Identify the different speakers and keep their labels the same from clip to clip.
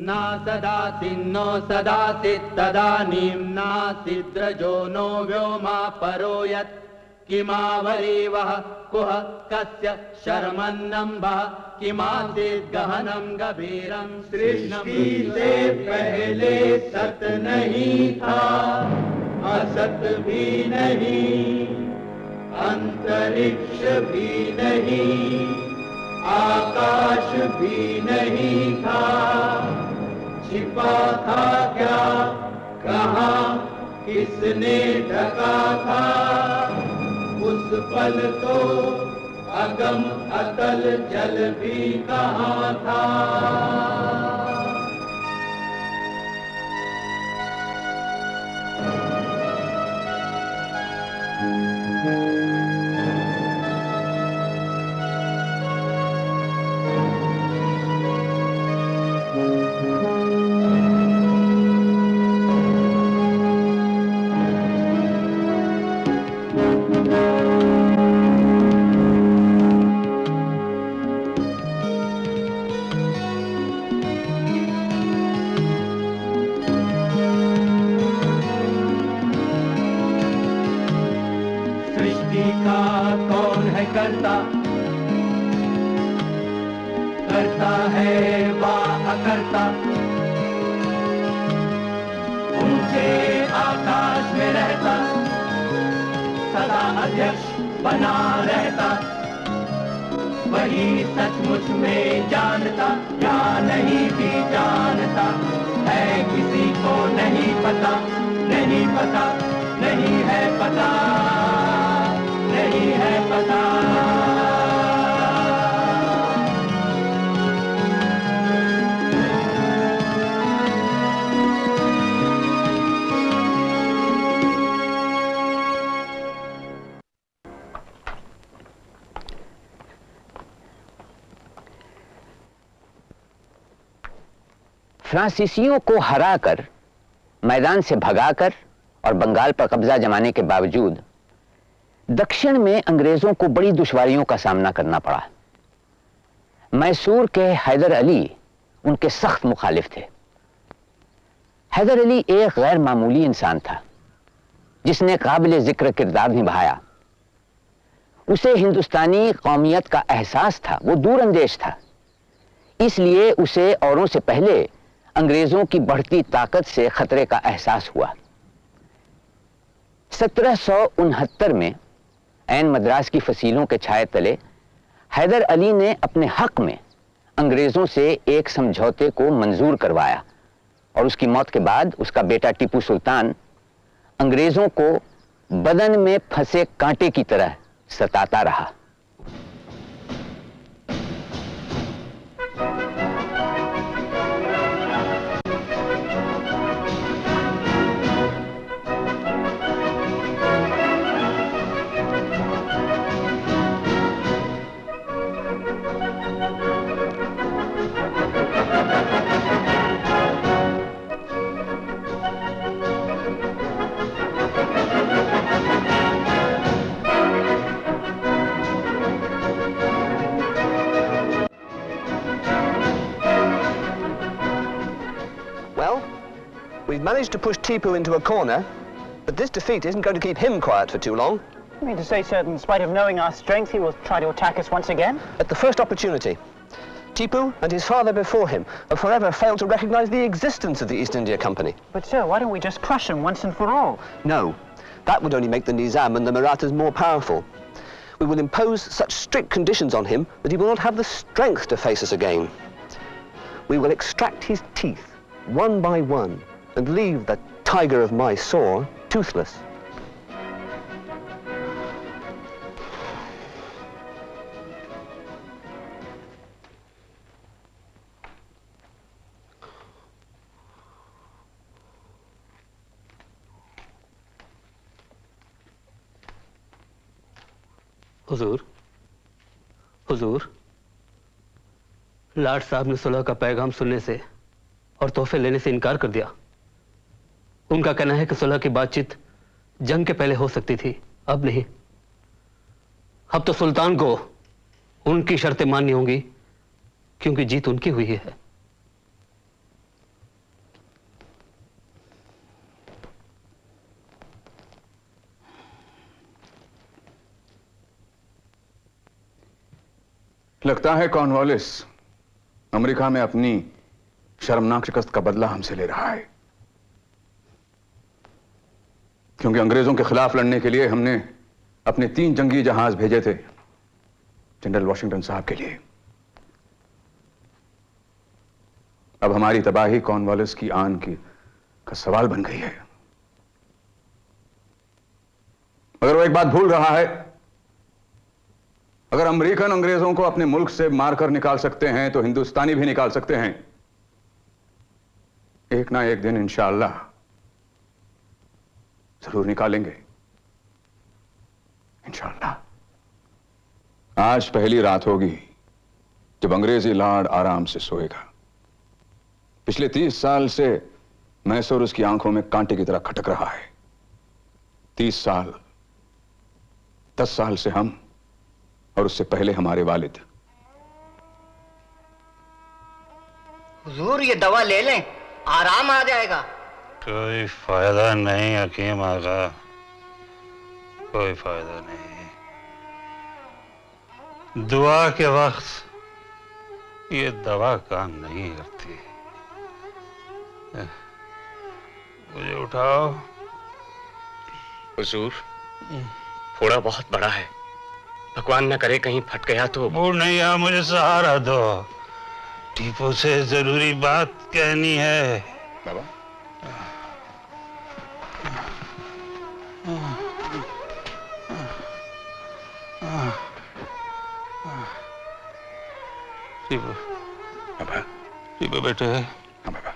Speaker 1: ना सदासिन्नो सदासित् तदानीं नासिद्रजो नो व्योमा परो यत् किमावरीवः कुह कस्य शर्मन्नम्भः किमासीत् गहनं गभीरं सृष्टि से पहले सत नहीं था, असत भी नहीं, अंतरिक्ष भी नहीं, आकाश भी नहीं था, छिपा था क्या, कहाँ, किसने ढका था, उस पल तो अगम अतल जल भी कहाँ था। करता करता है वा अकर्ता, ऊंचे आकाश में रहता, सदा अध्यक्ष बना रहता, वही सचमुच में जानता या नहीं भी जानता है, किसी को नहीं पता, नहीं पता, नहीं है पता, नहीं है पता।
Speaker 2: फ्रांसीसियों को हराकर, मैदान से भगाकर और बंगाल पर कब्जा जमाने के बावजूद दक्षिण में अंग्रेजों को बड़ी दुश्वारियों का सामना करना पड़ा। मैसूर के हैदर अली उनके सख्त मुखालिफ थे। हैदर अली एक गैर मामूली इंसान था जिसने काबिल जिक्र किरदार निभाया। उसे हिंदुस्तानी कौमियत का एहसास था, वो दूरअंदेश था, इसलिए उसे औरों से पहले अंग्रेजों की बढ़ती ताकत से खतरे का एहसास हुआ। 1769 में ऐन मद्रास की फसीलों के छाए तले हैदर अली ने अपने हक में अंग्रेजों से एक समझौते को मंजूर करवाया और उसकी मौत के बाद उसका बेटा टीपू सुल्तान अंग्रेजों को बदन में फंसे कांटे की तरह सताता रहा।
Speaker 3: We've managed to push Tipu into a corner, but this defeat isn't going to keep him quiet for too long.
Speaker 4: You mean to say, sir, in spite of knowing our strength, he will try to attack us once again?
Speaker 3: At the first opportunity. Tipu and his father before him have forever failed to recognize the existence of the East India Company.
Speaker 4: But, sir, why don't we just crush him once and for all?
Speaker 3: No. That would only make the Nizam and the Marathas more powerful. We will impose such strict conditions on him that he will not have the strength to face us again. We will extract his teeth, one by one, and leave the tiger of Mysore toothless.
Speaker 5: हुजूर, हुजूर, लाट साहब ने सुलह का पैगाम सुनने से और तोहफे लेने से इनकार कर दिया। उनका कहना है कि सुलह की बातचीत जंग के पहले हो सकती थी, अब नहीं। अब तो सुल्तान को उनकी शर्तें माननी होंगी, क्योंकि जीत उनकी हुई है।
Speaker 6: लगता है कॉर्नवालिस अमेरिका में अपनी शर्मनाक शिकस्त का बदला हमसे ले रहा है, क्योंकि अंग्रेजों के खिलाफ लड़ने के लिए हमने अपने 3 जंगी जहाज भेजे थे जनरल वॉशिंगटन साहब के लिए। अब हमारी तबाही कॉर्नवालिस की आन की का सवाल बन गई है। मगर वो एक बात भूल रहा है, अगर अमेरिकन अंग्रेजों को अपने मुल्क से मारकर निकाल सकते हैं तो हिंदुस्तानी भी निकाल सकते हैं, एक ना एक दिन इंशाअल्लाह जरूर निकालेंगे, इंशाअल्लाह। आज पहली रात होगी जब अंग्रेजी लॉर्ड आराम से सोएगा। पिछले 30 साल से मैसूर उसकी आंखों में कांटे की तरह खटक रहा है। 30 साल, 10 साल से हम, और उससे पहले हमारे वालिद।
Speaker 7: हुजूर, ये दवा ले लें, आराम आ जाएगा।
Speaker 8: कोई फायदा नहीं हकीम आगा, कोई फायदा नहीं। दुआ के वक्त ये दवा काम नहीं करती। मुझे उठाओ।
Speaker 9: हुजूर, फोड़ा बहुत बड़ा है, भगवान न करे कहीं फट गया तो।
Speaker 8: बूढ़ नहीं आ, मुझे सहारा दो। टीपू से जरूरी बात कहनी है।
Speaker 6: बाबा,
Speaker 8: टीपू,
Speaker 6: बाबा,
Speaker 8: टीपू बेटे,
Speaker 6: हाँ बाबा।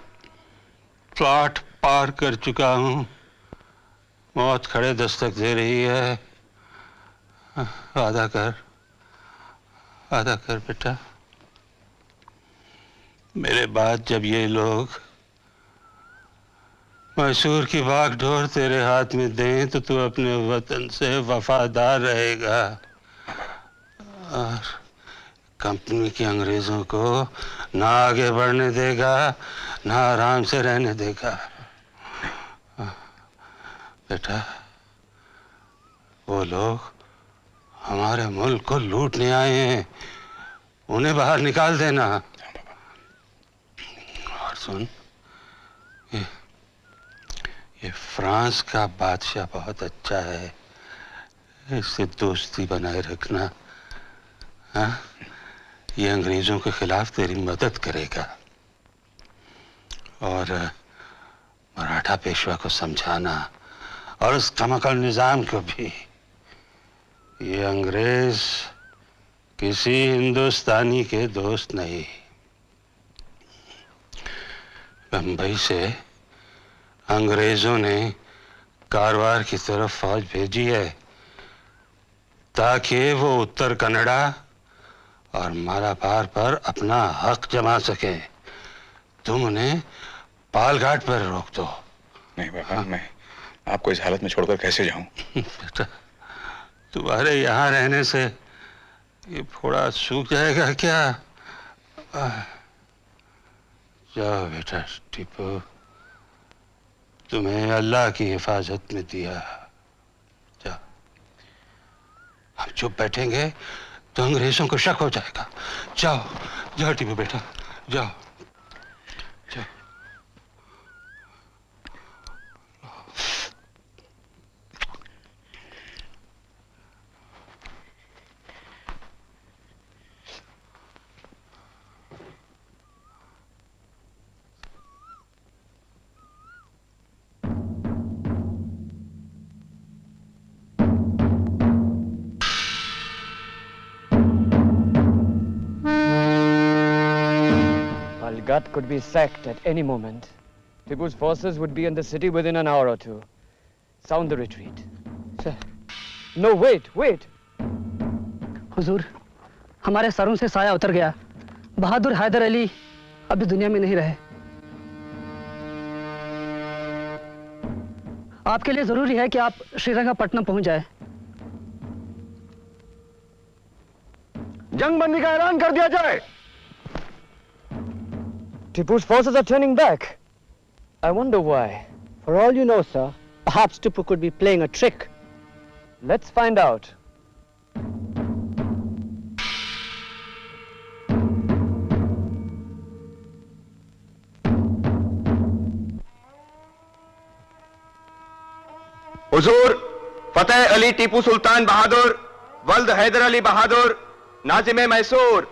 Speaker 8: प्लॉट पार कर चुका हूं, मौत खड़े दस्तक दे रही है। वादा कर, वादा कर बेटा। मेरे बाद जब ये लोग मैसूर की बागडोर तेरे हाथ में दें तो तू अपने वतन से वफादार रहेगा और कंपनी के अंग्रेजों को ना आगे बढ़ने देगा, ना आराम से रहने देगा। बेटा, वो लोग हमारे मुल्क को लूटने आए हैं, उन्हें बाहर निकाल देना। और सुन, ये फ्रांस का बादशाह बहुत अच्छा है, इससे दोस्ती बनाए रखना। हाँ, ये अंग्रेजों के खिलाफ तेरी मदद करेगा और मराठा पेशवा को समझाना और उस कमकल निजाम को भी। ये अंग्रेज किसी हिंदुस्तानी के दोस्त नहीं। बंबई से अंग्रेजों ने कारवार की तरफ फौज भेजी है ताकि वो उत्तर कन्नड़ा और मालाबार पर अपना हक जमा सके। तुम उन्हें पालघाट पर रोक दो।
Speaker 6: नहीं बाबा, मैं आपको इस हालत में छोड़कर कैसे जाऊं?
Speaker 8: बेटा, तुम्हारे यहाँ रहने से ये फोड़ा सूख जाएगा क्या? जाओ बेटा टीपू, तुम्हें अल्लाह की हिफाजत में दिया। जाओ। हम चुप बैठेंगे तो अंग्रेजों को शक हो जाएगा। जाओ जाओ टीपू बेटा, जाओ जाओ।
Speaker 10: Palgat could be sacked at any moment. Tipu's forces would be in the city within an hour or two. Sound the retreat.
Speaker 4: Sir.
Speaker 10: No, wait, wait.
Speaker 4: हुजूर, हमारे सरों से साया उतर गया। बहादुर हैदर अली अभी दुनिया में नहीं रहे। आपके लिए जरूरी है कि आप श्रीरंगपट्टनम पहुंच जाए।
Speaker 10: जंगबंदी का ऐलान कर दिया जाए। Tipu's forces are turning back. I wonder why.
Speaker 4: For all you know, sir, perhaps Tipu could be playing a trick.
Speaker 10: Let's find out.
Speaker 11: हुजूर फतेह अली टीपू सुल्तान बहादुर वल्द हैदर अली बहादुर नाजिम मैसूर।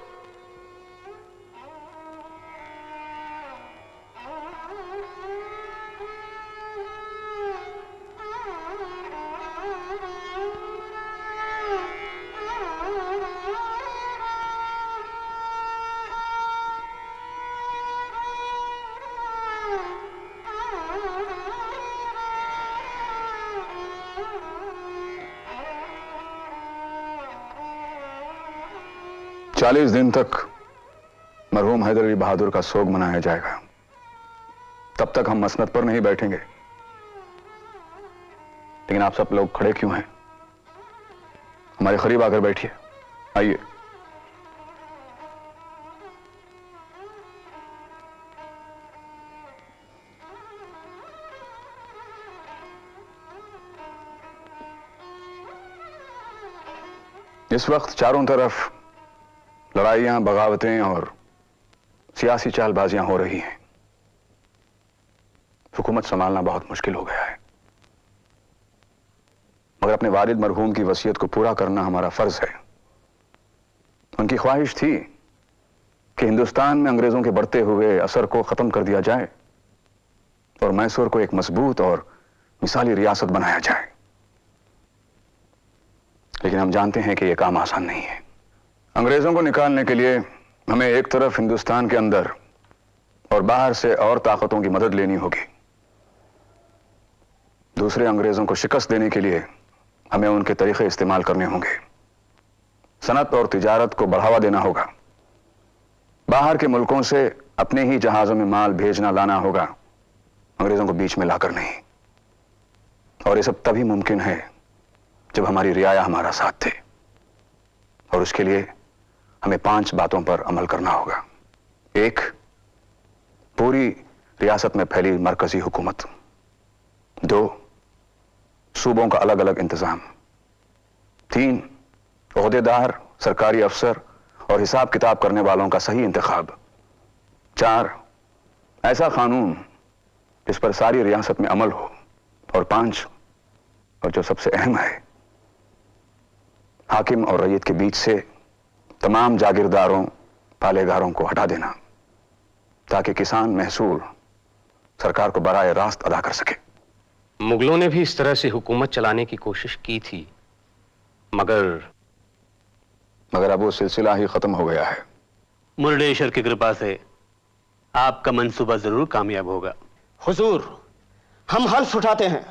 Speaker 6: चालीस दिन तक मरहूम हैदर अली बहादुर का सोग मनाया जाएगा। तब तक हम मसनद पर नहीं बैठेंगे। लेकिन आप सब लोग खड़े क्यों हैं? हमारे करीब आकर बैठिए। आइए। इस वक्त चारों तरफ लड़ाइयां, बगावतें और सियासी चालबाजियां हो रही हैं। हुकूमत संभालना बहुत मुश्किल हो गया है, मगर अपने वालिद मरहूम की वसीयत को पूरा करना हमारा फर्ज है। उनकी ख्वाहिश थी कि हिंदुस्तान में अंग्रेजों के बढ़ते हुए असर को खत्म कर दिया जाए और मैसूर को एक मजबूत और मिसाली रियासत बनाया जाए। लेकिन हम जानते हैं कि यह काम आसान नहीं है। अंग्रेजों को निकालने के लिए हमें एक तरफ हिंदुस्तान के अंदर और बाहर से और ताकतों की मदद लेनी होगी। दूसरे अंग्रेजों को शिकस्त देने के लिए हमें उनके तरीके इस्तेमाल करने होंगे। सनत और तिजारत को बढ़ावा देना होगा। बाहर के मुल्कों से अपने ही जहाजों में माल भेजना लाना होगा, अंग्रेजों को बीच में लाकर नहीं। और ये सब तभी मुमकिन है जब हमारी रियाया हमारा साथ थे। और उसके लिए हमें 5 बातों पर अमल करना होगा। 1, पूरी रियासत में फैली मरकजी हुकूमत। 2, सूबों का अलग अलग इंतजाम। 3, ओहदेदार, सरकारी अफसर और हिसाब किताब करने वालों का सही इंतखाब। 4, ऐसा कानून जिस पर सारी रियासत में अमल हो। और 5, और जो सबसे अहम है, हाकिम और रईयत के बीच से तमाम जागीरदारों, पालेगारों को हटा देना, ताकि किसान महसूल सरकार को बराए रास्त अदा कर सके।
Speaker 9: मुगलों ने भी इस तरह से हुकूमत चलाने की कोशिश की थी, मगर
Speaker 6: अब वो सिलसिला ही खत्म हो गया है।
Speaker 5: मुरडेश्वर की कृपा से आपका मंसूबा जरूर कामयाब होगा।
Speaker 7: हुजूर, हम हल्फ उठाते हैं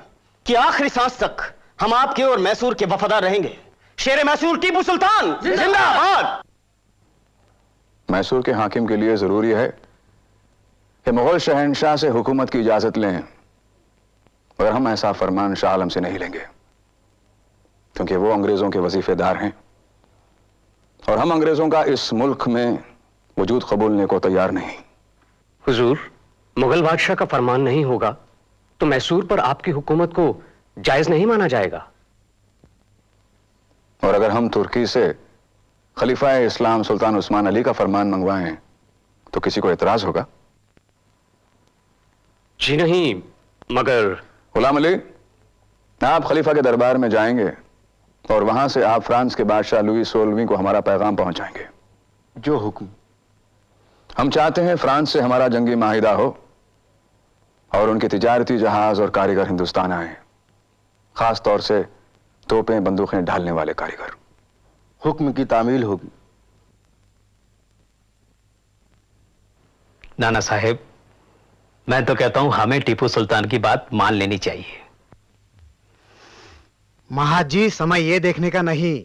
Speaker 7: कि आखिरी सांस तक हम आपके और मैसूर के वफादार रहेंगे। शेर मैसूर टीपू सुल्तान जिंदाबाद।
Speaker 6: मैसूर के हाकिम के लिए जरूरी है कि मुगल शहंशाह से हुकूमत की इजाजत लें, मगर हम ऐसा फरमान शाह आलम से नहीं लेंगे, क्योंकि वो अंग्रेजों के वजीफेदार हैं और हम अंग्रेजों का इस मुल्क में वजूद कबूलने को तैयार नहीं।
Speaker 9: हुजूर, मुगल बादशाह का फरमान नहीं होगा तो मैसूर पर आपकी हुकूमत को जायज नहीं माना जाएगा।
Speaker 6: और अगर हम तुर्की से खलीफा इस्लाम सुल्तान उस्मान अली का फरमान मंगवाएं तो किसी को एतराज होगा?
Speaker 9: जी नहीं, मगर
Speaker 6: गुलाम अली, आप खलीफा के दरबार में जाएंगे और वहां से आप फ्रांस के बादशाह लुई 16वीं को हमारा पैगाम पहुंचाएंगे।
Speaker 11: जो हुक्म।
Speaker 6: हम चाहते हैं फ्रांस से हमारा जंगी माहिदा हो और उनके तिजारती जहाज और कारीगर हिंदुस्तान आए, खास तौर से तोपें, बंदूकें ढालने वाले कारीगर।
Speaker 11: हुक्म की तामील होगी।
Speaker 5: नाना साहेब, मैं तो कहता हूं हमें टीपू सुल्तान की बात मान लेनी चाहिए।
Speaker 7: महाजी, समय ये देखने का नहीं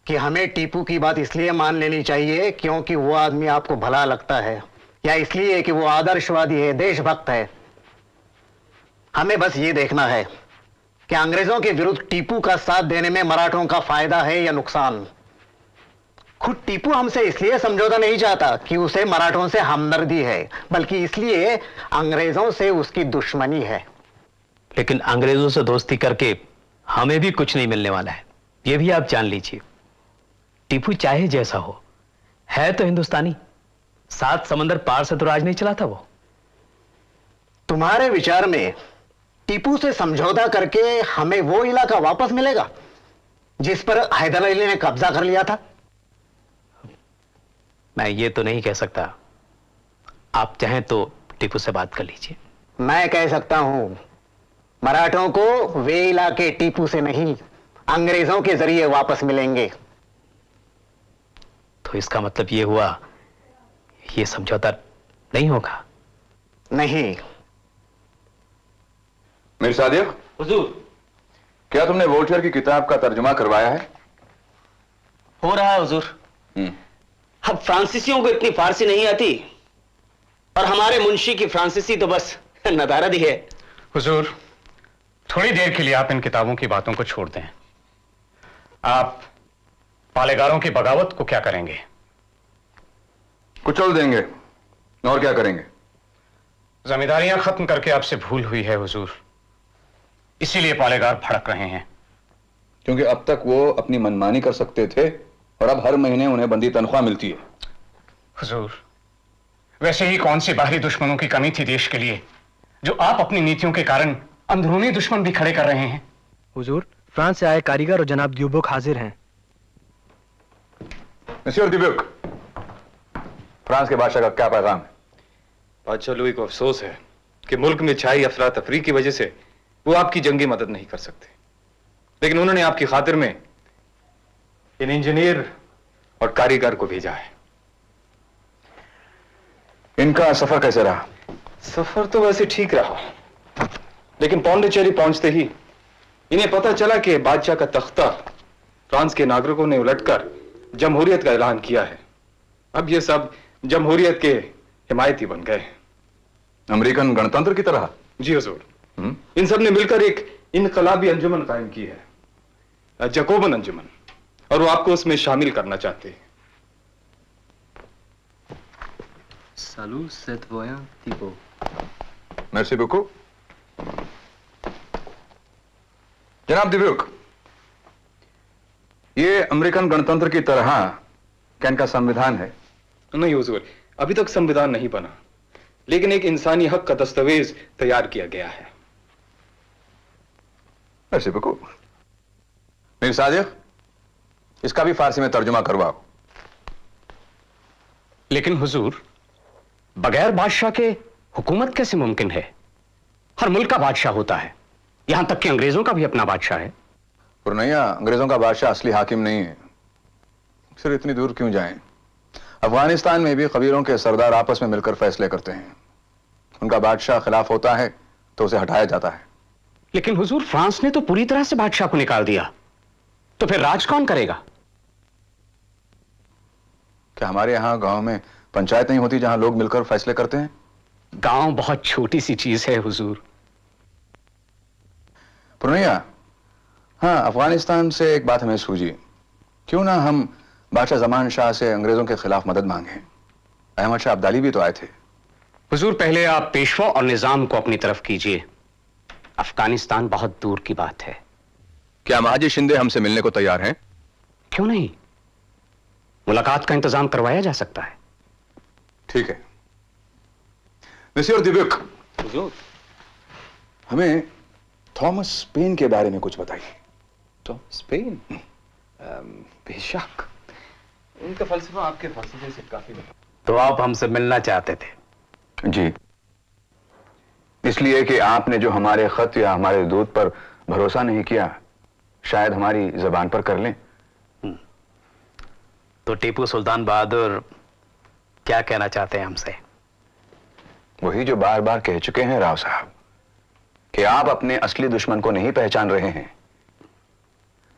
Speaker 7: कि हमें टीपू की बात इसलिए मान लेनी चाहिए क्योंकि वो आदमी आपको भला लगता है, या इसलिए कि वो आदर्शवादी है, देशभक्त है। हमें बस ये देखना है कि अंग्रेजों के विरुद्ध टीपू का साथ देने में मराठों का फायदा है या नुकसान। खुद टीपू हमसे इसलिए समझौता नहीं चाहता कि उसे मराठों से हमदर्दी है, बल्कि इसलिए अंग्रेजों से उसकी दुश्मनी है।
Speaker 5: लेकिन अंग्रेजों से दोस्ती करके हमें भी कुछ नहीं मिलने वाला है, यह भी आप जान लीजिए। टीपू चाहे जैसा हो, है तो हिंदुस्तानी, 7 समंदर पार से तो राज नहीं चलाता वो।
Speaker 7: तुम्हारे विचार में टीपू से समझौता करके हमें वो इलाका वापस मिलेगा जिस पर हैदर अली ने कब्जा कर लिया था?
Speaker 9: मैं ये तो नहीं कह सकता। आप चाहें तो टीपू से बात कर लीजिए।
Speaker 7: मैं कह सकता हूं, मराठों को वे इलाके टीपू से नहीं, अंग्रेजों के जरिए वापस मिलेंगे।
Speaker 9: तो इसका मतलब ये हुआ, ये समझौता नहीं होगा?
Speaker 7: नहीं।
Speaker 6: मीरसादिक,
Speaker 5: हुजूर।
Speaker 6: क्या तुमने वोल्टेयर की किताब का तर्जुमा करवाया है?
Speaker 5: हो रहा है हुजूर। अब फ्रांसीसियों को इतनी फारसी नहीं आती, और हमारे मुंशी की फ्रांसीसी तो बस नदारद ही है।
Speaker 12: हुजूर, थोड़ी देर के लिए आप इन किताबों की बातों को छोड़ दें। आप पालेगारों की बगावत को क्या करेंगे?
Speaker 6: कुचल देंगे, और क्या करेंगे?
Speaker 12: जमींदारियां खत्म करके आपसे भूल हुई है हुजूर, इसीलिए पालेगार भड़क रहे हैं।
Speaker 6: क्योंकि अब तक वो अपनी मनमानी कर सकते थे और अब हर महीने उन्हें बंदी तनख्वाह मिलती है।
Speaker 12: हुजूर, वैसे ही कौन सी बाहरी दुश्मनों की कमी थी देश के लिए, जो आप अपनी नीतियों के कारण अंदरूनी दुश्मन भी खड़े कर रहे हैं?
Speaker 10: हुजूर, फ्रांस से आए कारीगर और जनाब ड्यूबुक हाजिर हैं।
Speaker 6: मिस्टर ड्यूबुक, फ्रांस के बादशाह का क्या पैगाम है?
Speaker 13: बादशाह लुई को अफसोस है कि मुल्क में छाई अफरा तफरी की वजह से वो आपकी जंगी मदद नहीं कर सकते, लेकिन उन्होंने आपकी खातिर में इन इंजीनियर और कारीगर को भेजा है।
Speaker 6: इनका सफर कैसे रहा?
Speaker 13: सफर तो वैसे ठीक रहा, लेकिन पौंडीचेरी पहुंचते ही इन्हें पता चला कि बादशाह का तख्ता फ्रांस के नागरिकों ने उलटकर जमहूरियत का ऐलान किया है। अब ये सब जमहूरियत के हिमायती बन गए।
Speaker 6: अमेरिकन गणतंत्र की तरह?
Speaker 13: जी हुजूर। इन सब ने मिलकर एक इनकलाबी अंजुमन कायम की है, जकोबन अंजुमन, और वो आपको उसमें शामिल करना चाहते हैं।
Speaker 10: Salut, c'est voyant Thibault.
Speaker 6: Merci beaucoup. जनाब ड्यूबुक, ये अमेरिकन गणतंत्र की तरह क्या इनका संविधान है?
Speaker 13: नहीं हुजूर, अभी तक संविधान नहीं बना, लेकिन एक इंसानी हक का दस्तावेज तैयार किया गया है।
Speaker 6: Merci beaucoup. मीरसादिक, इसका भी फारसी में तर्जुमा करवाओ।
Speaker 9: लेकिन हुजूर, बगैर बादशाह के हुकूमत कैसे मुमकिन है? हर मुल्क का बादशाह होता है, यहां तक कि अंग्रेजों का भी अपना बादशाह है।
Speaker 6: पुरनैया, अंग्रेजों का बादशाह असली हाकिम नहीं है। फिर इतनी दूर क्यों जाएं? अफगानिस्तान में भी कबीलों के सरदार आपस में मिलकर फैसले करते हैं। उनका बादशाह खिलाफ होता है तो उसे हटाया जाता है।
Speaker 9: लेकिन हुजूर, फ्रांस ने तो पूरी तरह से बादशाह को निकाल दिया, तो फिर राज कौन करेगा?
Speaker 6: क्या हमारे यहां गांव में पंचायत नहीं होती जहां लोग मिलकर फैसले करते हैं?
Speaker 9: गांव बहुत छोटी सी चीज है हुजूर।
Speaker 6: पुरनैया, हाँ, अफगानिस्तान से एक बात हमें सूझी। क्यों ना हम बादशाह जमान शाह से अंग्रेजों के खिलाफ मदद मांगे? अहमद शाह अब्दाली भी तो आए थे।
Speaker 9: हुजूर, पहले आप पेशवा और निजाम को अपनी तरफ कीजिए। अफगानिस्तान बहुत दूर की बात है।
Speaker 6: क्या महाजी शिंदे हमसे मिलने को तैयार हैं?
Speaker 9: क्यों नहीं, मुलाकात का इंतजाम करवाया जा सकता है।
Speaker 6: ठीक है। मिस्टर ड्यूबुक, हमें थॉमस पेन के बारे में कुछ बताइए।
Speaker 13: Thomas pen? बेशक, उनका फलसफा आपके फलसफे से काफी बड़ा।
Speaker 9: तो आप हमसे मिलना चाहते थे?
Speaker 6: जी, इसलिए कि आपने जो हमारे खत या हमारे दूत पर भरोसा नहीं किया, शायद हमारी जबान पर कर लें।
Speaker 9: तो टीपू सुल्तान बहादुर क्या कहना चाहते हैं हमसे?
Speaker 6: वही जो बार बार कह चुके हैं राव साहब, कि आप अपने असली दुश्मन को नहीं पहचान रहे हैं।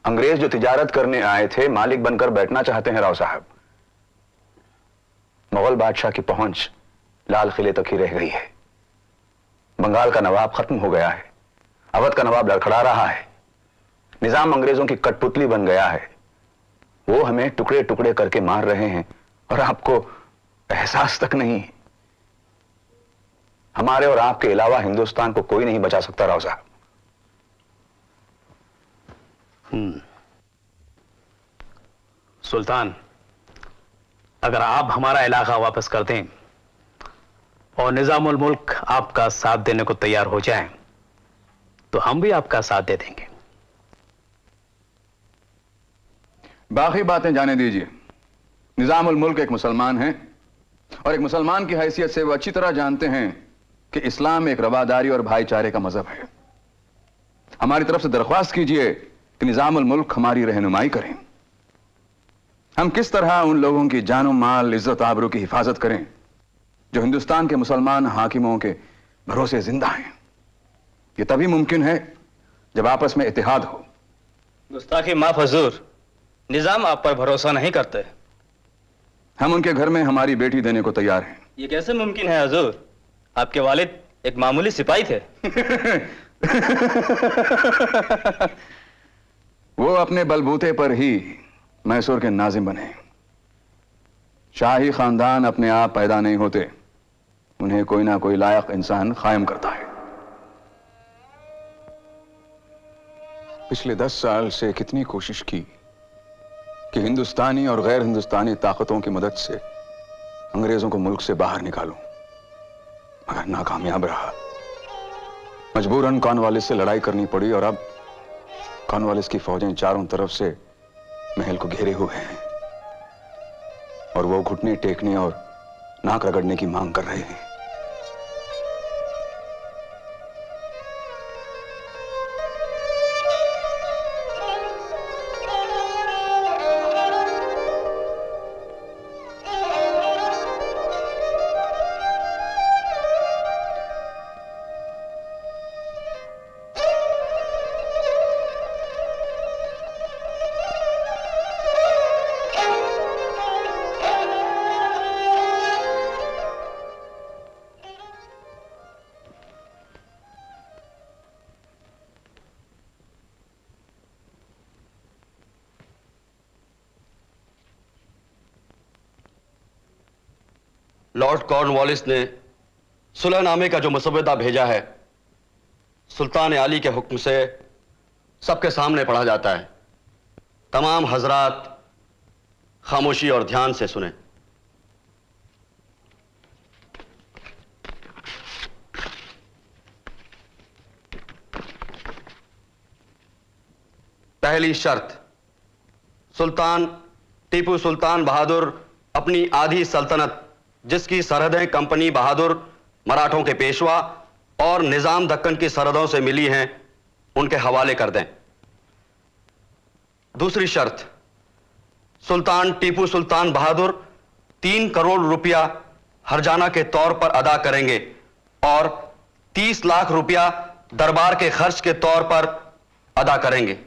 Speaker 6: अंग्रेज जो तिजारत करने आए थे, मालिक बनकर बैठना चाहते हैं राव साहब। मुगल बादशाह की पहुंच लाल किले तक ही रह गई है। बंगाल का नवाब खत्म हो गया है, अवध का नवाब लड़खड़ा रहा है, निजाम अंग्रेजों की कठपुतली बन गया है। वो हमें टुकड़े टुकड़े करके मार रहे हैं और आपको एहसास तक नहीं। हमारे और आपके अलावा हिंदुस्तान को कोई नहीं बचा सकता राव साहब।
Speaker 9: सुल्तान, अगर आप हमारा इलाका वापस कर दें और निजामुल मुल्क आपका साथ देने को तैयार हो जाए, तो हम भी आपका साथ दे देंगे।
Speaker 6: बाकी बातें जाने दीजिए। निजामुल मुल्क एक मुसलमान है और एक मुसलमान की हैसियत से वो अच्छी तरह जानते हैं कि इस्लाम एक रवादारी और भाईचारे का मजहब है। हमारी तरफ से दरख्वास्त कीजिए कि निजामुल मुल्क हमारी रहनुमाई करें। हम किस तरह उन लोगों की जानो माल, इज्जत, आबरू की हिफाजत करें जो हिंदुस्तान के मुसलमान हाकिमों के भरोसे जिंदा हैं। यह तभी मुमकिन है जब आपस में इत्तेहाद हो।
Speaker 14: गुस्ताखी माफ हुजूर, निजाम आप पर भरोसा नहीं करते।
Speaker 6: हम उनके घर में हमारी बेटी देने को तैयार हैं।
Speaker 14: ये कैसे मुमकिन है हुजूर? आपके वालिद एक मामूली सिपाही थे।
Speaker 6: वो अपने बलबूते पर ही मैसूर के नाजिम बने। शाही खानदान अपने आप पैदा नहीं होते, उन्हें कोई ना कोई लायक इंसान कायम करता है। पिछले 10 साल से कितनी कोशिश की कि हिंदुस्तानी और गैर हिंदुस्तानी ताकतों की मदद से अंग्रेजों को मुल्क से बाहर निकालूं, मगर नाकामयाब रहा। मजबूरन कॉर्नवालिस से लड़ाई करनी पड़ी और अब कॉर्नवालिस की फौजें चारों तरफ से महल को घेरे हुए हैं और वो घुटने टेकने और नाक रगड़ने की मांग कर रहे हैं।
Speaker 15: लॉर्ड कॉर्नवालिस ने सुलहनामे का जो मसवदा भेजा है, सुल्तान आली के हुक्म से सबके सामने पढ़ा जाता है। तमाम हजरात खामोशी और ध्यान से सुने। पहली शर्त, सुल्तान टीपू सुल्तान बहादुर अपनी आधी सल्तनत, जिसकी सरहदें कंपनी बहादुर, मराठों के पेशवा और निजाम दक्कन की सरहदों से मिली हैं, उनके हवाले कर दें। दूसरी शर्त, सुल्तान टीपू सुल्तान बहादुर 3 करोड़ रुपया हरजाना के तौर पर अदा करेंगे और 30 लाख रुपया दरबार के खर्च के तौर पर अदा करेंगे।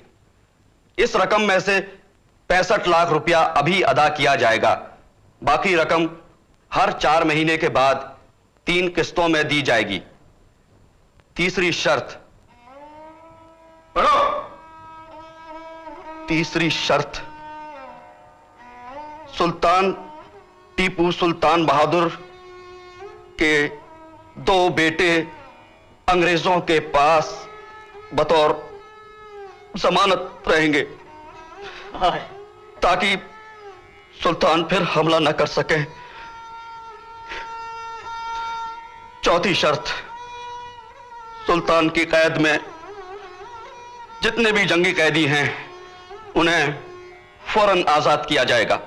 Speaker 15: इस रकम में से 65 लाख रुपया अभी अदा किया जाएगा। बाकी रकम हर 4 महीने के बाद 3 किस्तों में दी जाएगी। तीसरी शर्त, तीसरी शर्त, सुल्तान टीपू सुल्तान बहादुर के 2 बेटे अंग्रेजों के पास बतौर जमानत रहेंगे ताकि सुल्तान फिर हमला न कर सके। चौथी शर्त, सुल्तान की कैद में जितने भी जंगी कैदी हैं उन्हें फौरन आजाद किया जाएगा।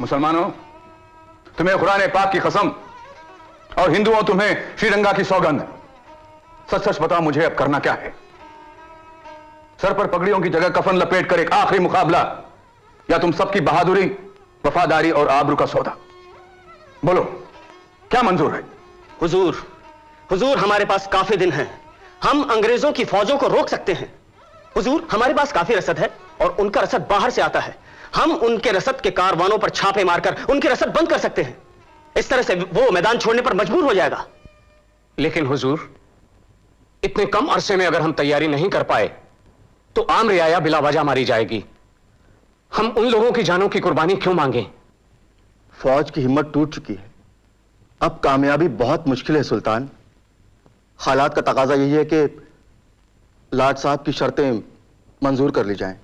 Speaker 6: मुसलमानों, तुम्हें कुरान पाक की कसम और हिंदुओं तुम्हें श्रीरंगा की सौगंध, सच सच बताओ मुझे अब करना क्या है? सर पर पगड़ियों की जगह कफन लपेट कर एक आखिरी मुकाबला, या तुम सबकी बहादुरी, वफादारी और आबरू का सौदा? बोलो, क्या मंजूर है?
Speaker 14: हुजूर, हुजूर हमारे पास काफी दिन हैं। हम अंग्रेजों की फौजों को रोक सकते हैं। हुजूर, हमारे पास काफी रसद है और उनका रसद बाहर से आता है। हम उनके रसद के कारवानों पर छापे मारकर उनके रसद बंद कर सकते हैं। इस तरह से वो मैदान छोड़ने पर मजबूर हो जाएगा।
Speaker 12: लेकिन हुजूर, इतने कम अरसे में अगर हम तैयारी नहीं कर पाए तो आम रियाया बिला वजह मारी जाएगी। हम उन लोगों की जानों की कुर्बानी क्यों मांगे?
Speaker 16: फौज की हिम्मत टूट चुकी है। अब कामयाबी बहुत मुश्किल है सुल्तान। हालात का तकाजा यही है कि लाट साहब की शर्तें मंजूर कर ली जाएं।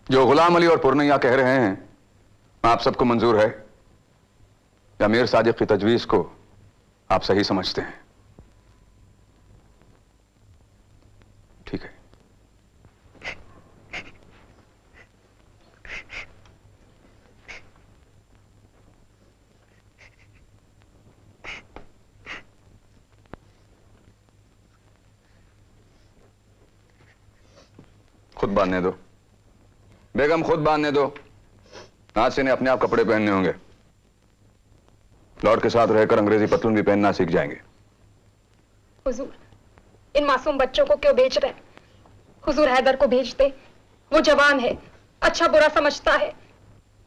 Speaker 6: जो गुलाम अली और पुरनैया कह रहे हैं आप सबको मंजूर है, या मीर सादिक की तजवीज को आप सही समझते हैं? ठीक है। खुद बांधने दो बेगम, खुद बांधने दो। आज से इन्हें अपने आप कपड़े पहनने होंगे। लॉर्ड के साथ रहकर अंग्रेजी पतलून भी पहनना सीख जाएंगे।
Speaker 17: हुजूर, इन मासूम बच्चों को क्यों भेज रहे? हुजूर हैदर को भेज दे, वो जवान है, अच्छा बुरा समझता है।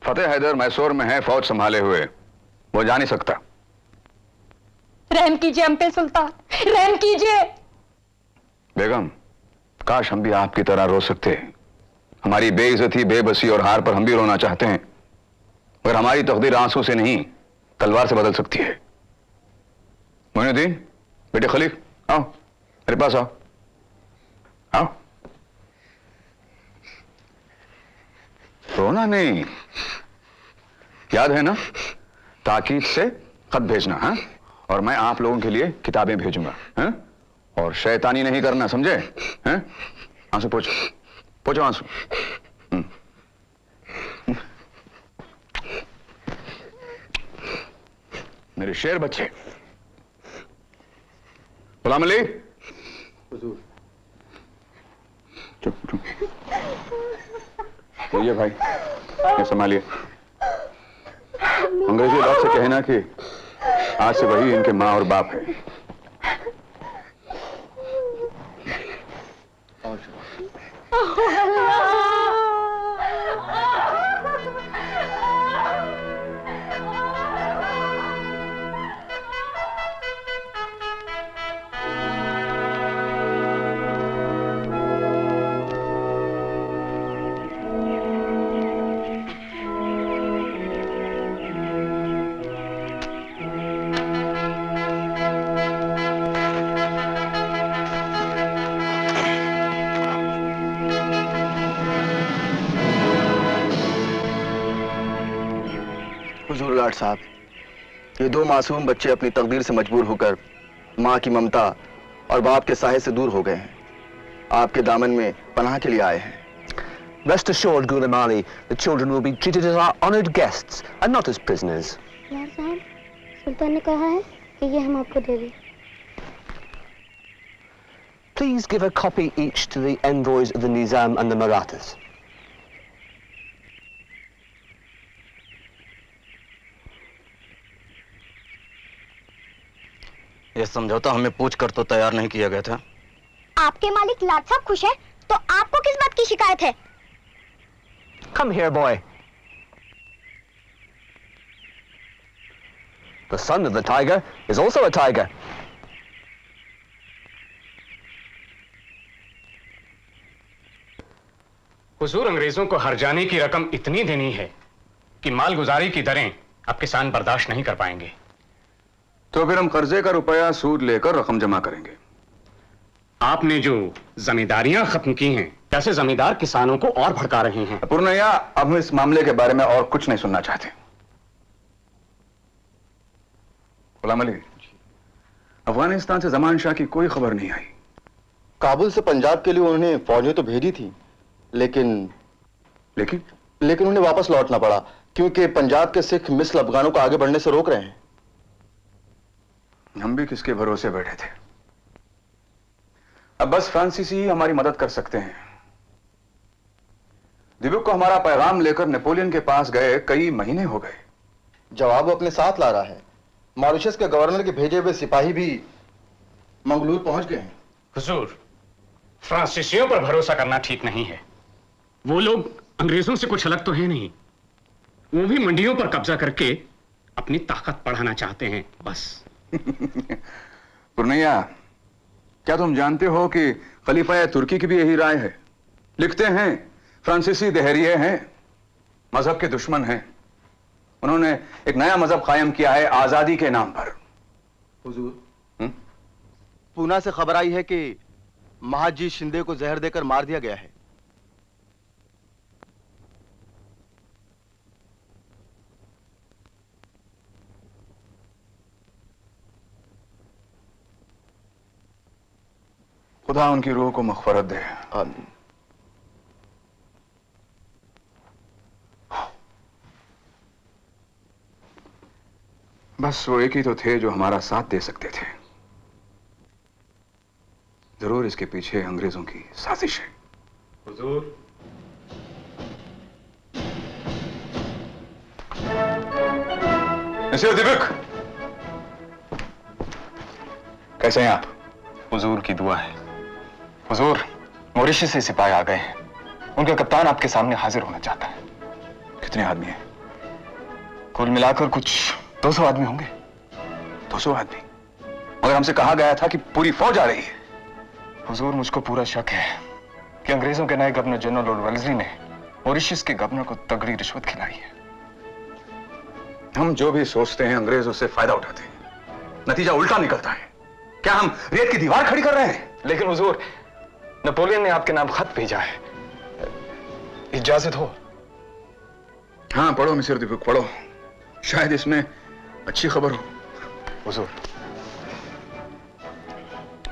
Speaker 6: फतेह हैदर मैसूर में है, फौज संभाले हुए, वो जा नहीं सकता।
Speaker 17: रहम कीजिए हम पे सुल्तान, रहम कीजिए।
Speaker 6: बेगम, काश हम भी आपकी तरह रो सकते। हमारी बेइज्जती, बेबसी और हार पर हम भी रोना चाहते हैं, मगर हमारी तकदीर आंसू से नहीं तलवार से बदल सकती है। मोइनुद्दीन, बेटे खलीफ, आओ मेरे पास आओ। आओ। रोना नहीं, याद है ना, ताकीद से खत भेजना, हाँ? और मैं आप लोगों के लिए किताबें भेजूंगा, हाँ? और शैतानी नहीं करना, समझे? हैं? आंसू पोछो, पोछो आंसू। मेरे शेर बच्चे। गुलाम अली, चुप चुप। बोलिए भाई, ये संभालिए। अंग्रेजी लॉर्ड से कहना कि आज से वही इनके माँ और बाप है।
Speaker 16: हुजूर गार्ड साहब, ये दो मासूम बच्चे अपनी तकदीर से मजबूर होकर माँ की ममता और बाप के साहे से दूर हो गए हैं। आपके दामन में पनाह के लिए आए हैं।
Speaker 3: Rest assured, Ghulam Ali, the children will be treated as our honored guests and not as prisoners.
Speaker 18: यार साहब, सुल्तान ने कहा है कि ये हम आपको दे दें।
Speaker 3: Please give a copy each to the envoys of the Nizam and the Marathas.
Speaker 15: यह समझौता हमें पूछ कर तो तैयार नहीं किया गया था।
Speaker 18: आपके मालिक लाट साहब खुश है, तो आपको किस बात की शिकायत है?
Speaker 3: Come here, boy. The son of the tiger is also a tiger.
Speaker 12: हुजूर, अंग्रेजों को हर्जाने की रकम इतनी देनी है कि मालगुजारी की दरें अब किसान बर्दाश्त नहीं कर पाएंगे।
Speaker 6: तो फिर हम कर्जे का रुपया सूद लेकर रकम जमा करेंगे।
Speaker 12: आपने जो जमींदारियां खत्म की हैं, कैसे जमींदार किसानों को और भड़का रहे हैं।
Speaker 6: पुरनैया, अब हम इस मामले के बारे में और कुछ नहीं सुनना चाहते। गुलाम अली, अफगानिस्तान से जमान शाह की कोई खबर नहीं आई।
Speaker 16: काबुल से पंजाब के लिए उन्होंने फौजें तो भेजी थी, लेकिन उन्हें वापस लौटना पड़ा क्योंकि पंजाब के सिख मिस्र अफगानों को आगे बढ़ने से रोक रहे हैं।
Speaker 6: हम भी किसके भरोसे बैठे थे। अब बस फ्रांसीसी ही हमारी मदद कर सकते हैं। दिबुक को हमारा पैगाम लेकर नेपोलियन के पास गए कई महीने हो गए।
Speaker 16: जवाब वो अपने साथ ला रहा है। मॉरिशस के गवर्नर के भेजे हुए सिपाही भी मंगलूर पहुंच गए हैं।
Speaker 12: हुजूर, फ्रांसीसियों पर भरोसा करना ठीक नहीं है। वो लोग अंग्रेजों से कुछ अलग तो है नहीं। वो भी मंडियों पर कब्जा करके अपनी ताकत बढ़ाना चाहते हैं, बस।
Speaker 6: पुरनैया, क्या तुम जानते हो कि खलीफा तुर्की की भी यही राय है? लिखते हैं फ्रांसीसी देहरिये हैं, मजहब के दुश्मन हैं। उन्होंने एक नया मजहब कायम किया है आजादी के नाम पर।
Speaker 16: हुजूर, पूना से खबर आई है कि महाजी शिंदे को जहर देकर मार दिया गया है।
Speaker 6: खुदा उनकी रूह को मग़फ़िरत दे। बस वो एक ही तो थे जो हमारा साथ दे सकते थे। जरूर इसके पीछे अंग्रेजों की साजिश है।
Speaker 13: हुजूर,
Speaker 6: मिस्टर दिबक, कैसे हैं आप?
Speaker 13: हुजूर की दुआ है। हुजूर, मॉरिशस से सिपाही आ गए हैं। उनका कप्तान आपके सामने हाजिर होना चाहता है।
Speaker 6: कितने आदमी हैं?
Speaker 13: कुल मिलाकर कुछ 200 आदमी होंगे।
Speaker 6: 200 आदमी? मगर हमसे कहा गया था कि पूरी फौज आ रही है।
Speaker 13: हुजूर, मुझको पूरा शक है कि अंग्रेजों के नए गवर्नर जनरल लॉर्ड वेल्लेसली ने मॉरिशस के गवर्नर को तगड़ी रिश्वत खिलाई है।
Speaker 6: हम जो भी सोचते हैं अंग्रेज उससे फायदा उठाते हैं, नतीजा उल्टा निकलता है। क्या हम रेत की दीवार खड़ी कर रहे हैं?
Speaker 13: लेकिन हुजूर, नेपोलियन ने आपके नाम खत भेजा है। इजाजत हो?
Speaker 6: हाँ, पढ़ो मिस्टर दीपक, पढ़ो। शायद इसमें अच्छी खबर हो।
Speaker 13: हुजूर,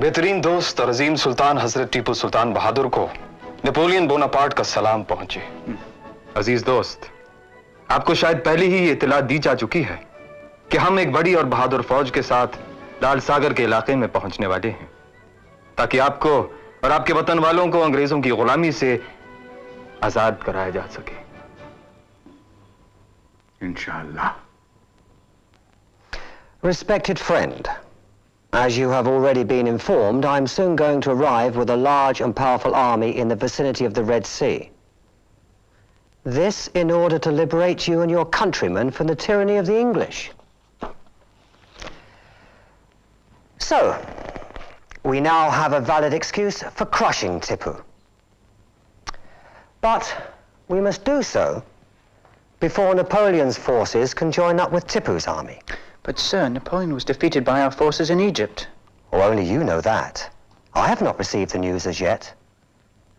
Speaker 13: बेहतरीन दोस्त और अजीम सुल्तान हजरत टीपू सुल्तान बहादुर को नेपोलियन बोनापार्ट का सलाम पहुंचे। अजीज दोस्त, आपको शायद पहले ही ये इत्तला दी जा चुकी है कि हम एक बड़ी और बहादुर फौज के साथ लाल सागर के इलाके में पहुंचने वाले हैं, ताकि आपको और आपके वतन वालों को अंग्रेजों की गुलामी से आजाद कराया जा सके।
Speaker 6: इंशाअल्लाह।
Speaker 19: Respected friend, as you have already been informed, I am soon going to arrive with a large and powerful army in the vicinity of the Red Sea. This in order to liberate you and your countrymen from the tyranny of the English. So, we now have a valid excuse for crushing Tipu. But we must do so before Napoleon's forces can join up with Tipu's army.
Speaker 20: But sir, Napoleon was defeated by our forces in Egypt.
Speaker 19: Oh, only you know that. I have not received the news as yet.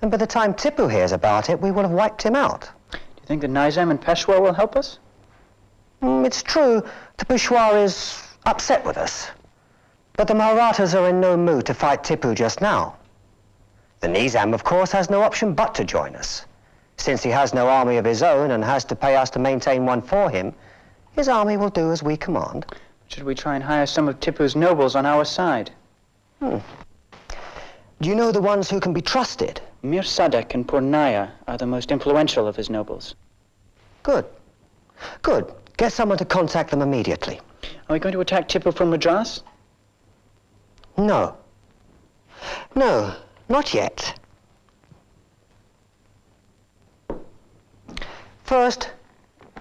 Speaker 19: And by the time Tipu hears about it, we will have wiped him out.
Speaker 20: Do you think the Nizam and Peshawar will help us?
Speaker 19: It's true, the Peshawar is upset with us. But the Marathas are in no mood to fight Tipu just now. The Nizam, of course, has no option but to join us. Since he has no army of his own and has to pay us to maintain one for him, his army will do as we command.
Speaker 20: Should we try and hire some of Tipu's nobles on our side?
Speaker 19: Do you know the ones who can be trusted?
Speaker 20: Mir Sadek and Purnaya are the most influential of his nobles.
Speaker 19: Good. Good. Get someone to contact them immediately.
Speaker 20: Are we going to attack Tipu from Madras?
Speaker 19: No. No, not yet. First,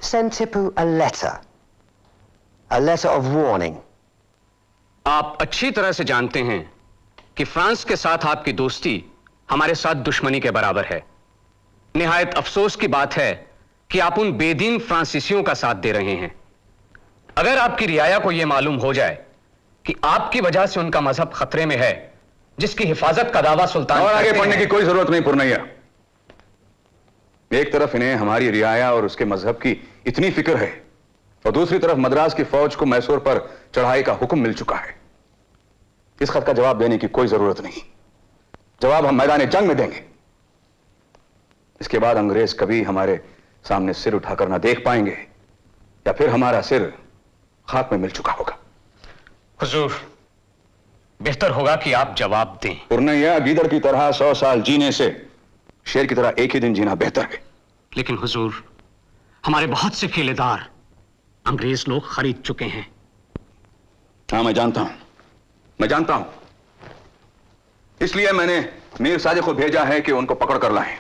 Speaker 19: send Tipu a letter. A letter of warning.
Speaker 9: आप अच्छी तरह से जानते हैं कि France के साथ आपकी दोस्ती हमारे साथ दुश्मनी के बराबर है। निहायत अफसोस की बात है कि आप उन बेदीन फ्रांसीसियों का साथ दे रहे हैं। अगर आपकी रियाया को यह मालूम हो जाए कि आपकी वजह से उनका मजहब खतरे में है, जिसकी हिफाजत का दावा सुल्तान
Speaker 6: और आगे पढ़ने की कोई जरूरत नहीं पुरनैया। एक तरफ इन्हें हमारी रियाया और उसके मजहब की इतनी फिक्र है और दूसरी तरफ मद्रास की फौज को मैसूर पर चढ़ाई का हुक्म मिल चुका है। इस खत का जवाब देने की कोई जरूरत नहीं। जवाब हम मैदान जंग में देंगे। इसके बाद अंग्रेज कभी हमारे सामने सिर उठाकर ना देख पाएंगे या फिर हमारा सिर खाक में मिल चुका होगा।
Speaker 9: हुजूर, बेहतर होगा कि आप जवाब दें।
Speaker 6: पुरनैया, गीदड़ की तरह 100 साल जीने से शेर की तरह एक ही दिन जीना बेहतर है।
Speaker 9: लेकिन हुजूर, हमारे बहुत से केलेदार अंग्रेज लोग खरीद चुके हैं।
Speaker 6: हाँ, मैं जानता हूं। इसलिए मैंने मीर सादिक को भेजा है कि उनको पकड़ कर लाएं।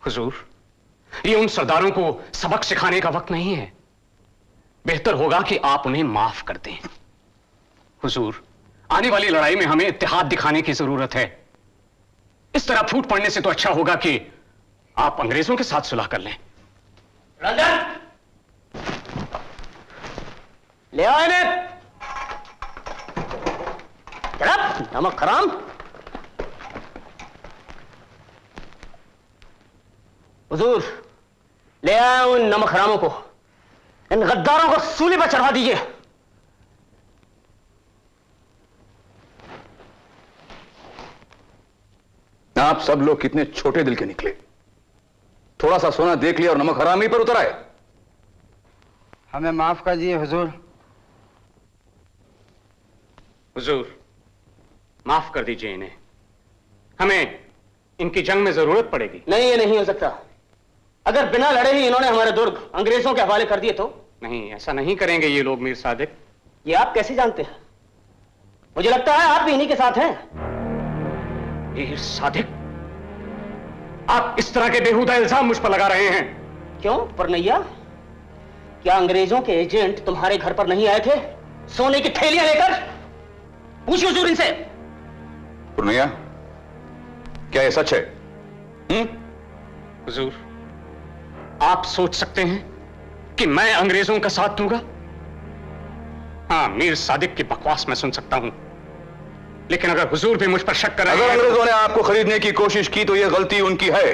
Speaker 9: हुजूर, ये उन सरदारों को सबक सिखाने का वक्त नहीं है। बेहतर होगा कि आप उन्हें माफ कर दें। हुजूर, आने वाली लड़ाई में हमें इत्तेहाद दिखाने की जरूरत है। इस तरह फूट पड़ने से तो अच्छा होगा कि आप अंग्रेजों के साथ सुलह कर लें।
Speaker 14: रंजन, ले आओ इन्हें। नमक हराम। हुजूर, ले आए उन नमक हरामों को। इन गद्दारों को सूली पर चढ़ा दीजिए।
Speaker 6: आप सब लोग कितने छोटे दिल के निकले। थोड़ा सा सोना देख लिया और नमक हरामी पर उतर आए।
Speaker 21: हमें माफ कर दिए हुजूर।
Speaker 12: हुजूर, माफ कर दीजिए इन्हें। हमें इनकी जंग में जरूरत पड़ेगी।
Speaker 14: नहीं, ये नहीं हो सकता। अगर बिना लड़े ही इन्होंने हमारे दुर्ग अंग्रेजों के हवाले कर दिए तो?
Speaker 12: नहीं, ऐसा नहीं करेंगे ये लोग मीर सादिक।
Speaker 14: ये आप कैसे जानते हैं? मुझे लगता है आप भी इन्हीं के साथ हैं।
Speaker 12: मीर सादिक, आप इस तरह के बेहुदा इल्जाम मुझ पर लगा रहे हैं।
Speaker 14: क्यों पुरनैया, क्या अंग्रेजों के एजेंट तुम्हारे घर पर नहीं आए थे सोने की थैलियां लेकर? पूछो हुजूर इनसे।
Speaker 6: पुरनैया, क्या यह सच है?
Speaker 12: हुजूर, आप सोच सकते हैं कि मैं अंग्रेजों का साथ दूंगा? हाँ, मीर सादिक की बकवास मैं सुन सकता हूं, लेकिन अगर हुजूर भी मुझ पर शक कर रहे हैं,
Speaker 6: अगर अंग्रेजों ने आपको खरीदने की कोशिश की तो यह गलती उनकी है।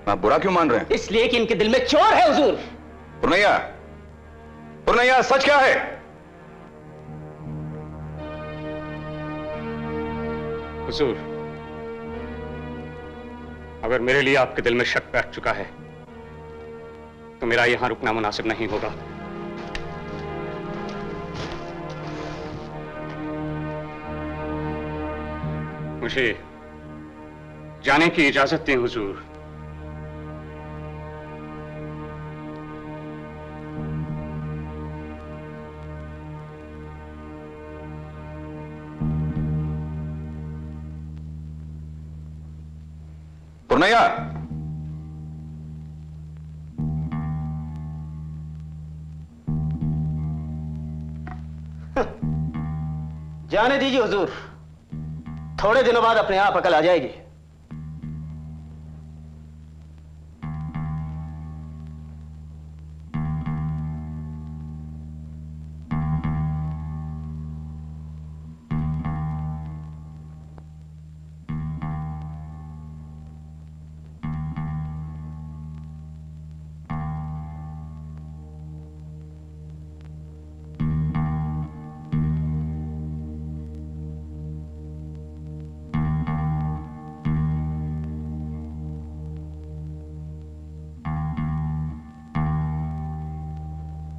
Speaker 6: आप बुरा क्यों मान रहे हैं?
Speaker 14: इसलिए कि इनके दिल में चोर है हुजूर।
Speaker 6: पुरनैया, पुरनैया, सच क्या है?
Speaker 12: हुजूर, अगर मेरे लिए आपके दिल में शक बैठ चुका है तो मेरा यहां रुकना मुनासिब नहीं होगा। मुझे जाने की इजाजत दें हुजूर।
Speaker 6: पुरनैया,
Speaker 14: जाने दीजिए हुजूर, थोड़े दिनों बाद अपने आप अकल आ जाएगी।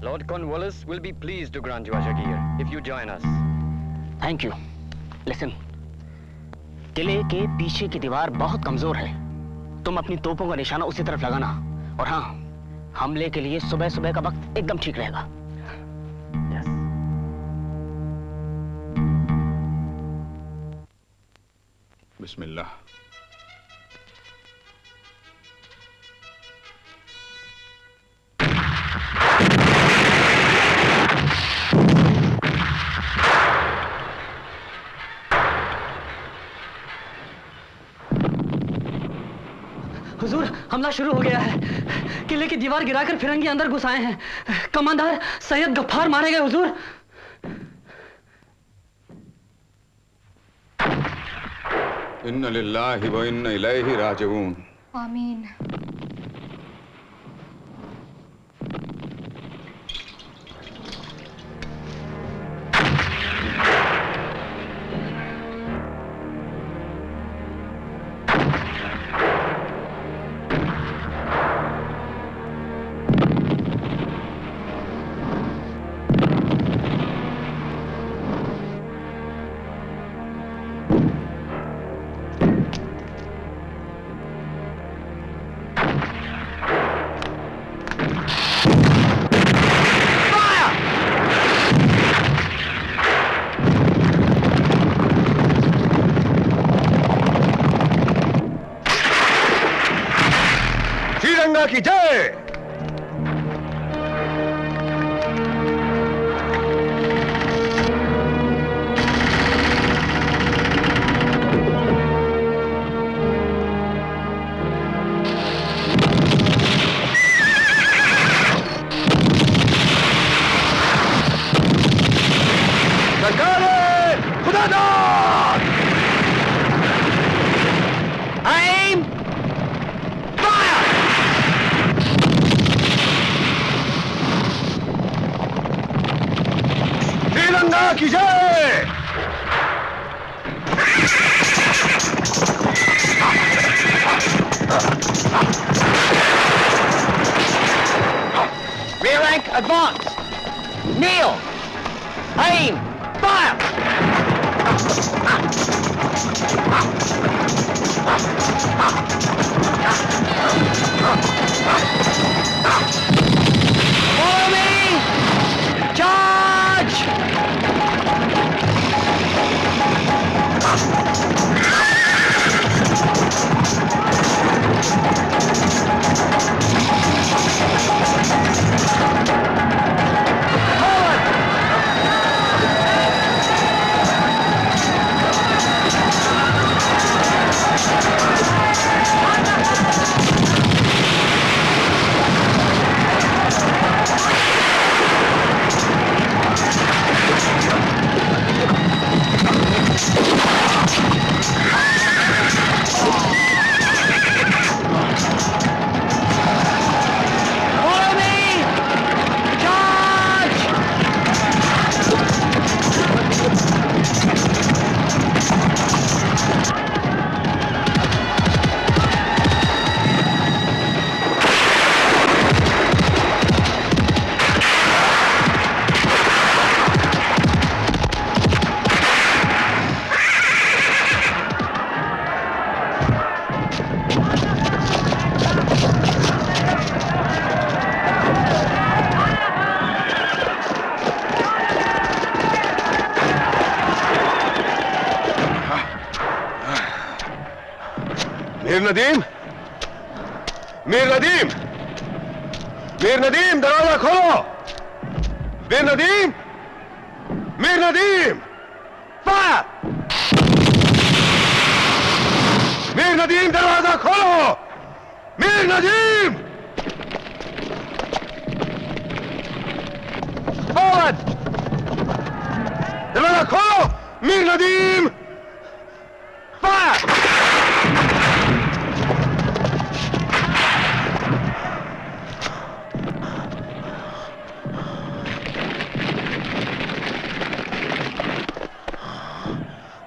Speaker 10: Lord Cornwallis will be pleased to grant you Ajagir if you join us.
Speaker 14: Thank you. Listen, किले के पीछे की दीवार बहुत कमजोर है। तुम अपनी तोपों का निशाना उसी तरफ लगाना, और हाँ, हमले के लिए सुबह सुबह का वक्त एकदम ठीक रहेगा।
Speaker 6: बिस्मिल्लाह।
Speaker 4: हुजूर, हमला शुरू हो गया है। किले की दीवार गिराकर फिरंगी अंदर घुस आए हैं। कमांडर सैयद गफ्फार मारे गए हुजूर।
Speaker 6: इन्ना लिल्लाहि व इन्ना इलैहि राजिऊन।
Speaker 17: आमीन।
Speaker 11: श्रीरंगा की जय। श्रीरंगा की जय।
Speaker 2: Rear rank, advance! Kneel! Aim! Fire! Follow me! Charge!
Speaker 11: Mir Nadeem, Mir Nadeem, Mir Nadeem, दरवाजा खोलो। मीर नदीम, मीर नदीम, फायर! मीर नदीम, दरवाजा खोलो। मीर नदीम, फॉरवर्ड! दरवाजा खोलो। मीर नदीम, फायर!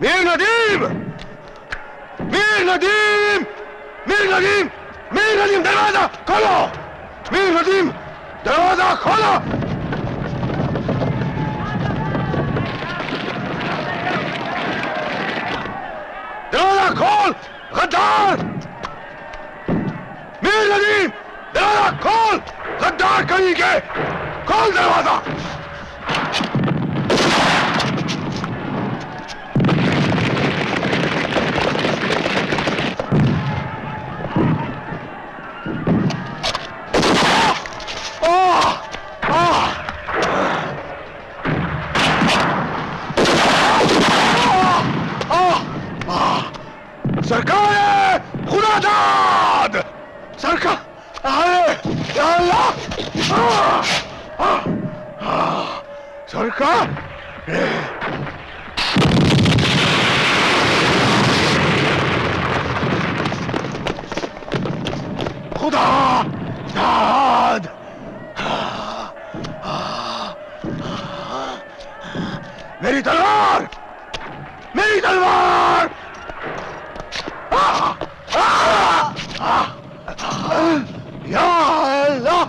Speaker 11: मीर नदीम! मीर नदीम! मीर नदीम! मीर नदीम, दरवाजा खोलो! मीर नदीम, दरवाजा खोलो! दरवाजा खोल, गद्दार! मीर नदीम, दरवाजा खोल, गद्दार कहीं के! खोल दरवाजा! सरकार खुदादाद! सरकार, या अल्लाह! सरकार, खुदा दाद! मेरी तलवार! मेरी तलवार! या अल्लाह!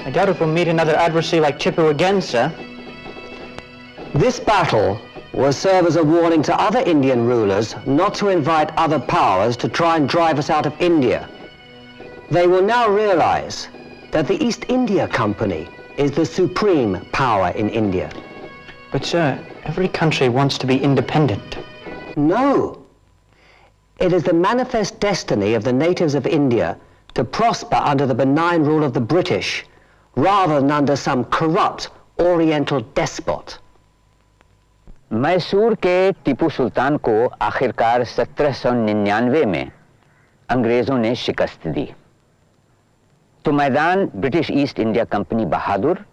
Speaker 20: I doubt if we'll meet another adversary like Tipu again, sir.
Speaker 19: This battle will serve as a warning to other Indian rulers not to invite other powers to try and drive us out of India. They will now realize that the East India Company is the supreme power in India.
Speaker 20: But, sir, Every country wants to be independent.
Speaker 19: No. It is the manifest destiny of the natives of India to prosper under the benign rule of the British, rather than under some corrupt Oriental despot.
Speaker 2: Mysore के टीपू सुल्तान को आखिरकार 1799 में अंग्रेजों ने शिकस्त दी, तो मैदान British east India company बहादुर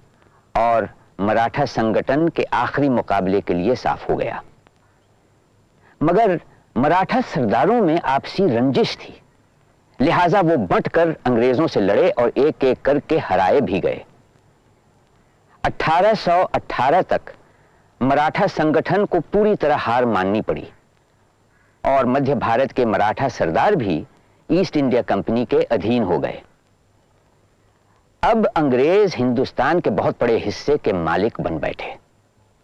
Speaker 2: और मराठा संगठन के आखिरी मुकाबले के लिए साफ हो गया। मगर मराठा सरदारों में आपसी रंजिश थी, लिहाजा वो बंटकर अंग्रेजों से लड़े और एक एक करके हराए भी गए। 1818 तक मराठा संगठन को पूरी तरह हार माननी पड़ी और मध्य भारत के मराठा सरदार भी ईस्ट इंडिया कंपनी के अधीन हो गए। अब अंग्रेज हिंदुस्तान के बहुत बड़े हिस्से के मालिक बन बैठे।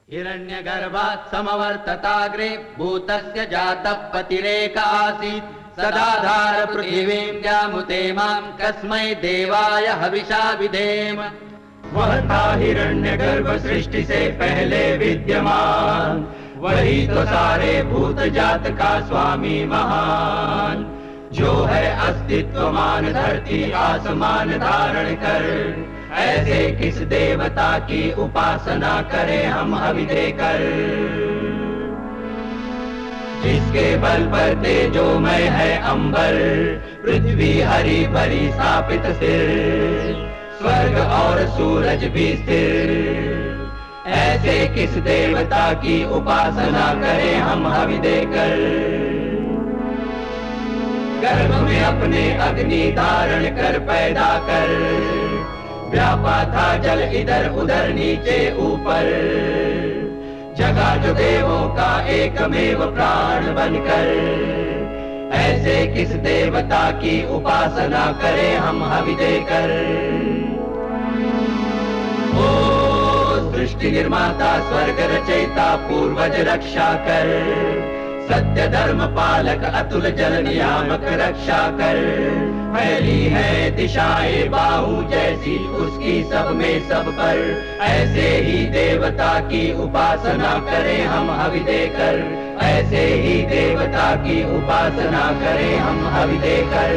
Speaker 1: हिरण्यगर्भात् समवर्तताग्रे भूतस्य जातः पतिरेक आसीत् सदाधार पृथिवीं व्यामुते मां कस्मै देवाय हविषा विधेम। वह था हिरण्यगर्भ सृष्टि से पहले विद्यमान, वही तो सारे भूत जात का स्वामी महान, जो है अस्तित्वमान धरती आसमान धारण कर। ऐसे किस देवता की उपासना करें हम हवि देकर, जिसके बल पर तेजोमय है अंबर, पृथ्वी हरी भरी स्थापित सिर, स्वर्ग और सूरज भी स्थिर। ऐसे किस देवता की उपासना करें हम हवि देकर, गर्भ में अपने अग्नि धारण कर पैदा कर, व्यापा था जल इधर उधर नीचे ऊपर, जगा जो देवों का एकमेव प्राण बनकर। ऐसे किस देवता की उपासना करें हम हवि देकर। ओ सृष्टि निर्माता स्वर्ग रचयिता पूर्वज रक्षा कर, सत्य धर्म पालक अतुल जल नियामक रक्षा कर। फैली है दिशाएं बाहु जैसी उसकी सब में सब पर, ऐसे ही देवता की उपासना करें हम हवि देकर। ऐसे ही देवता की उपासना करें हम हवि देकर।